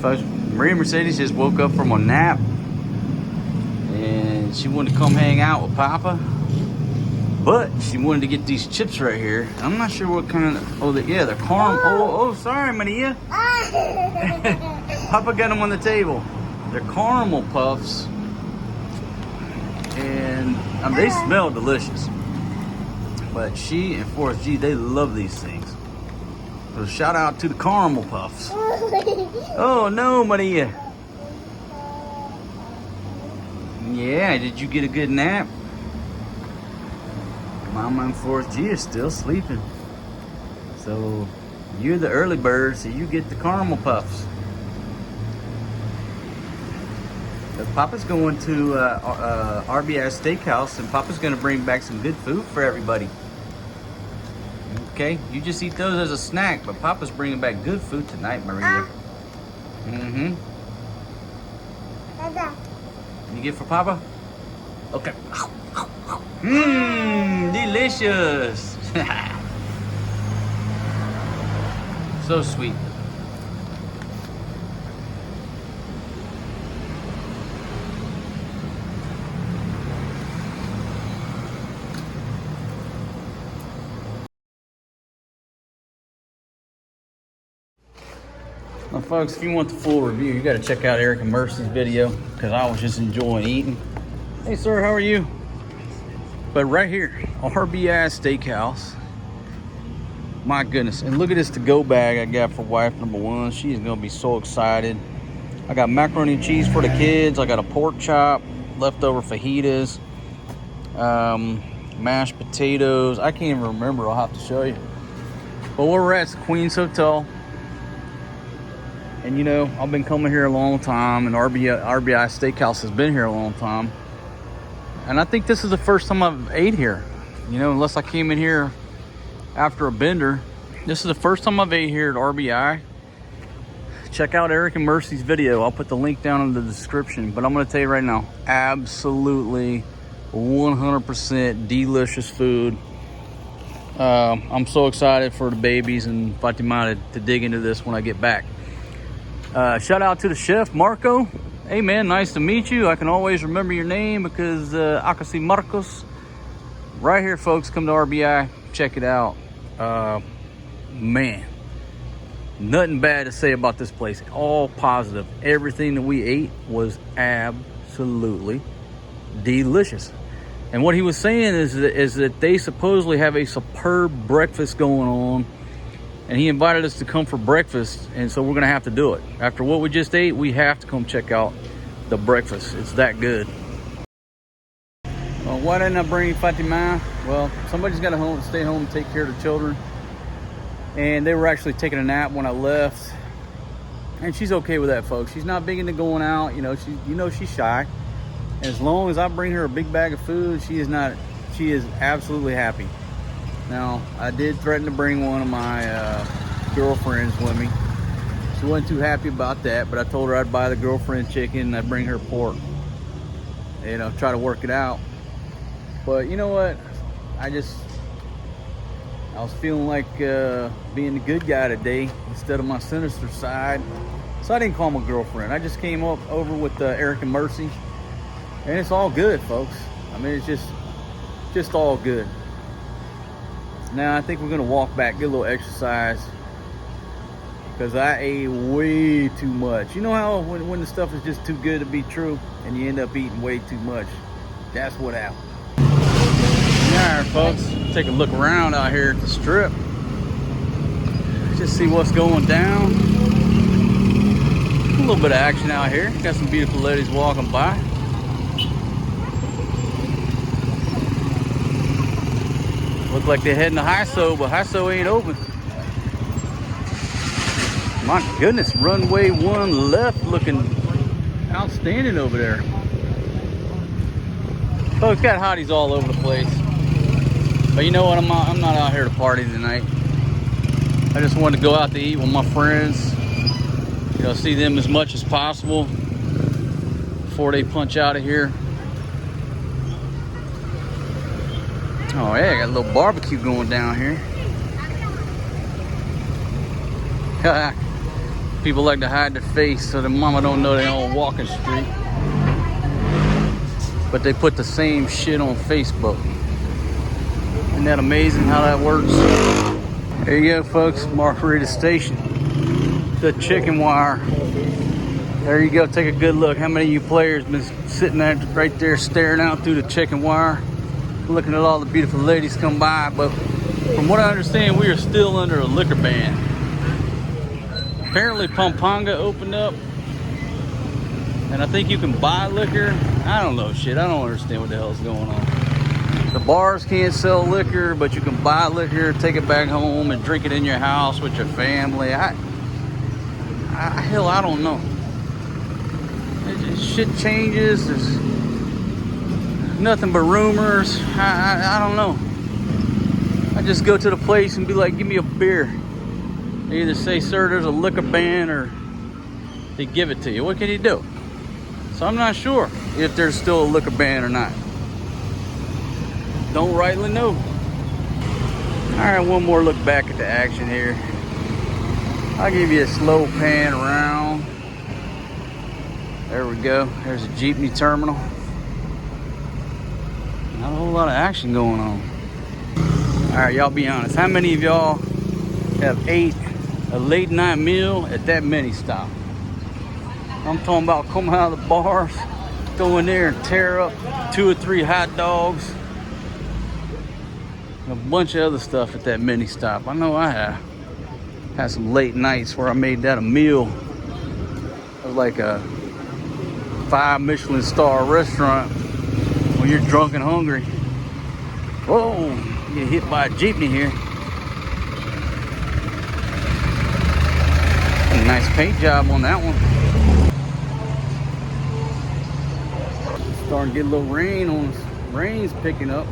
folks. Maria Mercedes just woke up from a nap and she wanted to come hang out with Papa, but she wanted to get these chips right here. I'm not sure what kind of, yeah, they're caramel. Oh, sorry, Maria. Papa got them on the table. They're caramel puffs, and they smell delicious. But she and Forrest G, they love these things. So shout out to the caramel puffs. Oh no, Maria. Yeah, did you get a good nap? Mama and Forrest G are still sleeping. So you're the early bird, so you get the caramel puffs. Papa's going to RBI Steakhouse, and Papa's going to bring back some good food for everybody. Okay, you just eat those as a snack, but Papa's bringing back good food tonight, Maria. Mm-hmm. You get for Papa? Okay. Mmm, delicious. So sweet. Now, folks, if you want the full review, you got to check out Eric and Mercy's video, because I was just enjoying eating. Hey, sir, how are you? But right here, RBI Steakhouse. My goodness. And look at this to-go bag I got for wife number one. She is going to be so excited. I got macaroni and cheese for the kids. I got a pork chop, leftover fajitas, mashed potatoes. I can't even remember. I'll have to show you. But where we're at is Queen's Hotel. And you know, I've been coming here a long time, and RBI Steakhouse has been here a long time. And I think this is the first time I've ate here. You know, unless I came in here after a bender. This is the first time I've ate here at RBI. Check out Eric and Mercy's video. I'll put the link down in the description. But I'm gonna tell you right now, absolutely 100% delicious food. I'm so excited for the babies and Fatima to dig into this when I get back. Shout out to the chef, Marco. Hey man, nice to meet you. I can always remember your name because I can see Marcos. Right here, folks, come to RBI, check it out. Man, nothing bad to say about this place. All positive. Everything that we ate was absolutely delicious. And what he was saying is that they supposedly have a superb breakfast going on. And he invited us to come for breakfast, and so we're gonna have to do it. After what we just ate, we have to come check out the breakfast. It's that good. Well, why didn't I bring Fatima? Well, somebody's got to stay home and take care of the children. And they were actually taking a nap when I left. And she's okay with that, folks. She's not big into going out. You know, she's shy. And as long as I bring her a big bag of food, she is absolutely happy. Now, I did threaten to bring one of my girlfriends with me. She wasn't too happy about that, but I told her I'd buy the girlfriend chicken and I'd bring her pork. You know, try to work it out. But you know what? I was feeling like being the good guy today instead of my sinister side. So I didn't call my girlfriend. I just came over with Eric and Mercy. And it's all good, folks. I mean, it's just all good. Now I think we're gonna walk back, get a little exercise, because I ate way too much. You know how when the stuff is just too good to be true and you end up eating way too much? That's what happened. All right, folks, take a look around out here at the strip. Just see what's going down. A little bit of action out here. Got some beautiful ladies walking by. Look like they're heading to Hyso, but Hyso ain't open. My goodness, runway 1 left looking outstanding over there. Oh, it's got hotties all over the place. But you know what, I'm not out here to party tonight. I just wanted to go out to eat with my friends. You know, see them as much as possible before they punch out of here. Oh yeah, got a little barbecue going down here. people like to hide their face so their mama don't know they on Walking Street. But they put the same shit on Facebook. Isn't that amazing how that works? There you go, folks. Margarita Station. The chicken wire. There you go. Take a good look. How many of you players been sitting there right there staring out through the chicken wire, looking at all the beautiful ladies come by? But from what I understand, we are still under a liquor ban. Apparently Pampanga opened up, and I think you can buy liquor. I don't know shit. I don't understand what the hell's going on. The bars can't sell liquor, but you can buy liquor, take it back home, and drink it in your house with your family. Hell, I don't know. Shit changes. There's nothing but rumors. I don't know. I just go to the place and be like, give me a beer. They either say, sir, there's a liquor ban, or they give it to you. What can you do? So I'm not sure if there's still a liquor ban or not. Don't rightly know. All right, one more look back at the action here. I'll give you a slow pan around. There we go. There's a jeepney terminal. Not a whole lot of action going on. All right, y'all be honest. How many of y'all have ate a late night meal at that mini stop? I'm talking about coming out of the bars, go in there and tear up 2 or 3 hot dogs, and a bunch of other stuff at that mini stop. I know I have. Had some late nights where I made that a meal. It was like a 5 Michelin star restaurant when you're drunk and hungry. Whoa, you get hit by a jeepney here. A nice paint job on that one. Starting to get a little rain on us. Rain's picking up.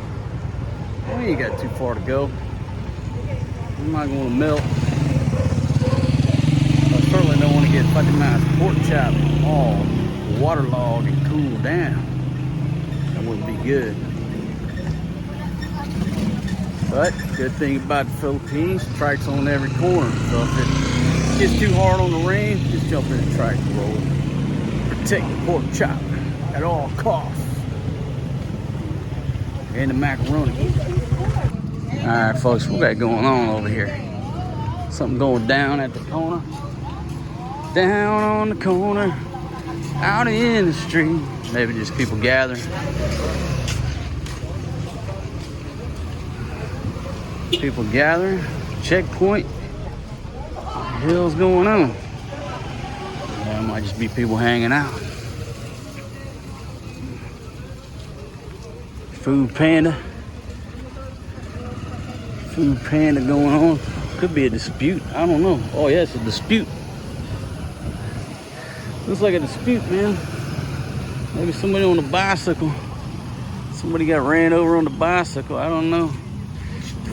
We ain't got too far to go. I'm not going to melt. I certainly don't want to get fucking nice pork chop all waterlogged and cool down. That wouldn't be good. But good thing about the Philippines, trikes on every corner. So if it gets too hard on the rain, just jump in the trike roll. Protect the pork chop at all costs. And the macaroni. All right, folks, what we got going on over here? Something going down at the corner. Down on the corner, out in the street. Maybe just people gathering. People gathering. Checkpoint. What the hell's going on? Yeah, it might just be people hanging out. Food Panda. Food Panda going on. Could be a dispute. I don't know. Oh yeah, it's a dispute. Looks like a dispute, man. Maybe somebody on a bicycle. Somebody got ran over on the bicycle. I don't know.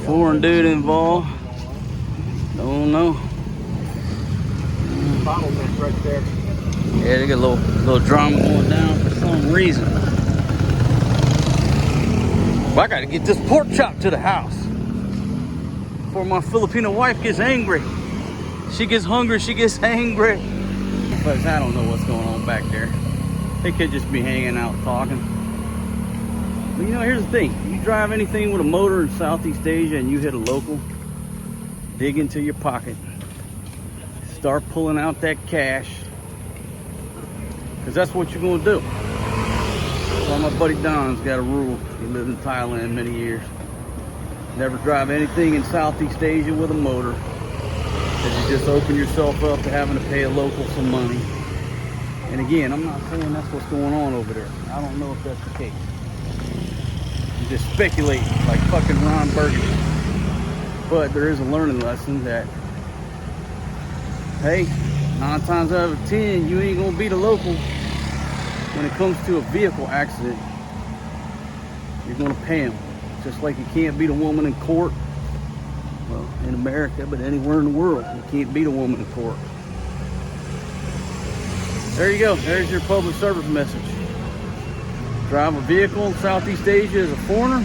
Foreign dude involved. Don't know. Bottleneck right there. Yeah, they got a little drama going down for some reason. Well, I gotta get this pork chop to the house before my Filipino wife gets angry. She gets hungry, she gets angry. But I don't know what's going on back there. They could just be hanging out talking. But you know, here's the thing. You drive anything with a motor in Southeast Asia and you hit a local, dig into your pocket, start pulling out that cash, because that's what you're going to do. So my buddy Don's got a rule. He lived in Thailand many years. Never drive anything in Southeast Asia with a motor, because you just open yourself up to having to pay a local some money. And again, I'm not saying that's what's going on over there. I don't know if that's the case. I'm just speculating like fucking Ron Burgundy. But there is a learning lesson that, hey, 9 times out of 10, you ain't gonna beat a local. When it comes to a vehicle accident, you're gonna pay them. Just like you can't beat a woman in court. Well, in America, but anywhere in the world, you can't beat a woman in court. There you go. There's your public service message. Drive a vehicle in Southeast Asia as a foreigner,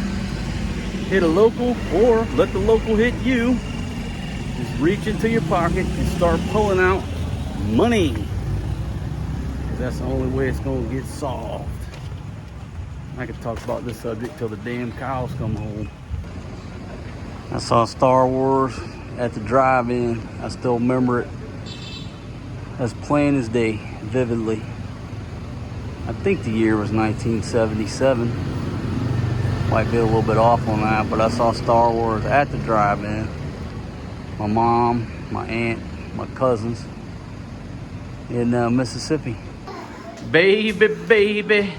hit a local, or let the local hit you. Just reach into your pocket and start pulling out money. 'Cause that's the only way it's gonna get solved. I could talk about this subject till the damn cows come home. I saw Star Wars at the drive-in. I still remember it as plain as day, vividly. I think the year was 1977. Might be a little bit off on that, but I saw Star Wars at the drive-in. My mom, my aunt, my cousins in Mississippi. Baby.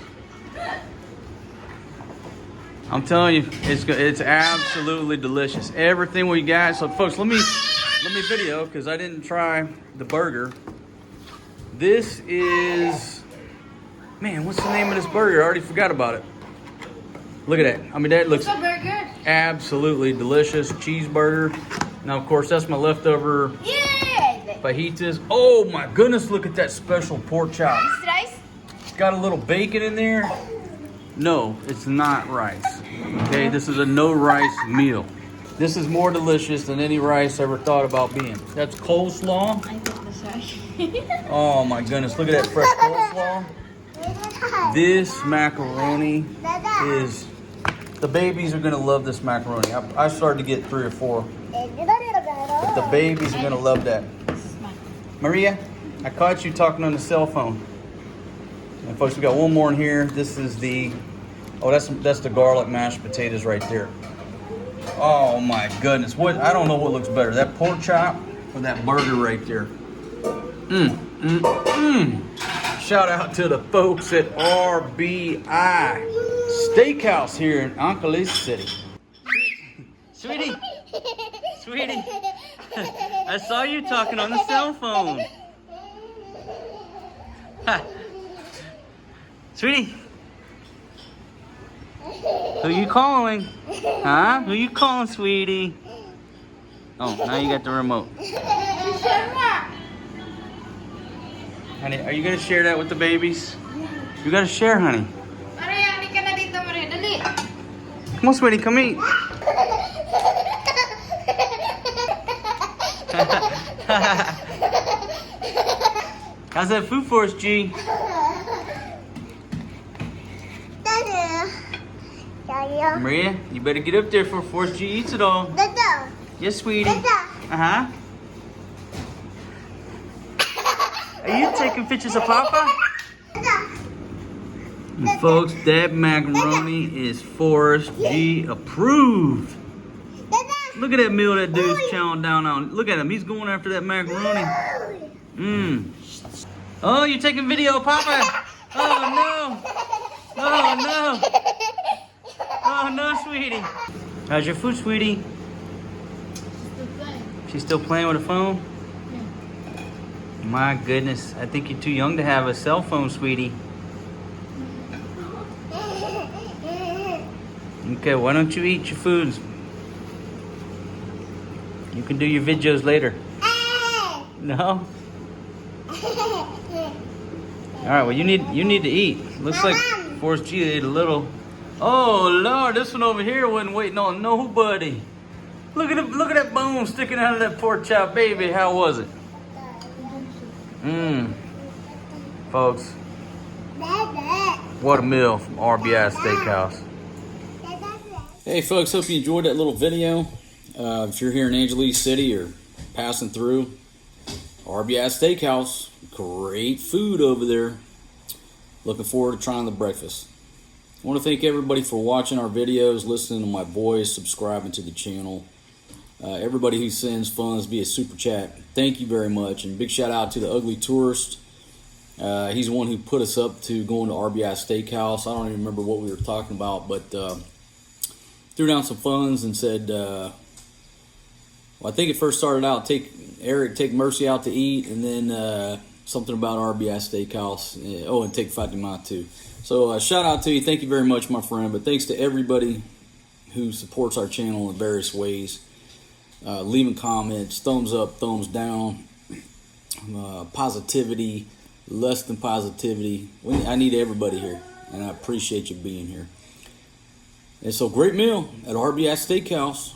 I'm telling you, it's absolutely delicious. Everything we got. So folks, let me video, because I didn't try the burger. This is, man, what's the name of this burger? I already forgot about it. Look at that. I mean, that looks absolutely delicious. Cheeseburger. Now, of course, that's my leftover fajitas. Oh my goodness, look at that special pork chop. It's got a little bacon in there. No, it's not rice. Okay, this is a no rice meal. This is more delicious than any rice I ever thought about being. That's coleslaw. Oh my goodness, look at that fresh coleslaw. This macaroni is, the babies are gonna love this macaroni. I started to get 3 or 4. But the babies are gonna love that. Maria, I caught you talking on the cell phone. And folks, we got one more in here. This is the, oh, that's the garlic mashed potatoes right there. Oh my goodness, what, I don't know what looks better, that pork chop or that burger right there. Shout out to the folks at RBI Steakhouse here in Angeles City. Sweetie, I saw you talking on the cell phone. Sweetie, who you calling? Huh? Who you calling, sweetie? Oh, now you got the remote. Honey, are you gonna share that with the babies? You gotta share, honey. Come on, sweetie, come eat. How's that food for us, G? Maria, you better get up there for Force G eats it all. Yes, sweetie. Uh-huh. Are you taking pictures of Papa? And folks, that macaroni is Forrest G approved. Look at that meal that dude's chowing down on. Look at him, he's going after that macaroni. Oh, you're taking video of Papa? Oh no. Oh no. Oh no, sweetie. How's your food, sweetie? She's still playing with a phone? Yeah. My goodness, I think you're too young to have a cell phone, sweetie. Okay, why don't you eat your foods? You can do your videos later. No? Alright, well you need to eat. Looks like Forrest G ate a little. Oh Lord, this one over here wasn't waiting on nobody. Look at that bone sticking out of that pork chop, baby. How was it? Folks, what a meal from RBI Steakhouse. Hey folks, hope you enjoyed that little video. If you're here in Angeles City or passing through, RBI Steakhouse, great food over there. Looking forward to trying the breakfast. I want to thank everybody for watching our videos, listening to my voice, subscribing to the channel. Everybody who sends funds via Super Chat, thank you very much. And big shout out to the Ugly Tourist. He's the one who put us up to going to RBI Steakhouse. I don't even remember what we were talking about, but threw down some funds and said, well, I think it first started out, take Mercy out to eat, and then something about RBI Steakhouse. Oh, and take Fatima too. So shout out to you. Thank you very much, my friend. But thanks to everybody who supports our channel in various ways. Leaving comments, thumbs up, thumbs down, positivity, less than positivity. I need everybody here, and I appreciate you being here. And so, great meal at RBI Steakhouse.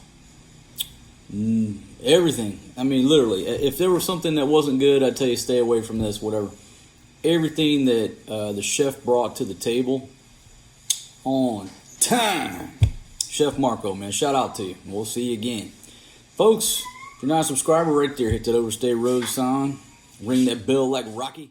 Everything. I mean, literally. If there was something that wasn't good, I'd tell you stay away from this, whatever. Everything that the chef brought to the table, on time. Chef Marco, man, shout out to you. We'll see you again. Folks, if you're not a subscriber, right there, hit that overstay road sign. Ring that bell like Rocky.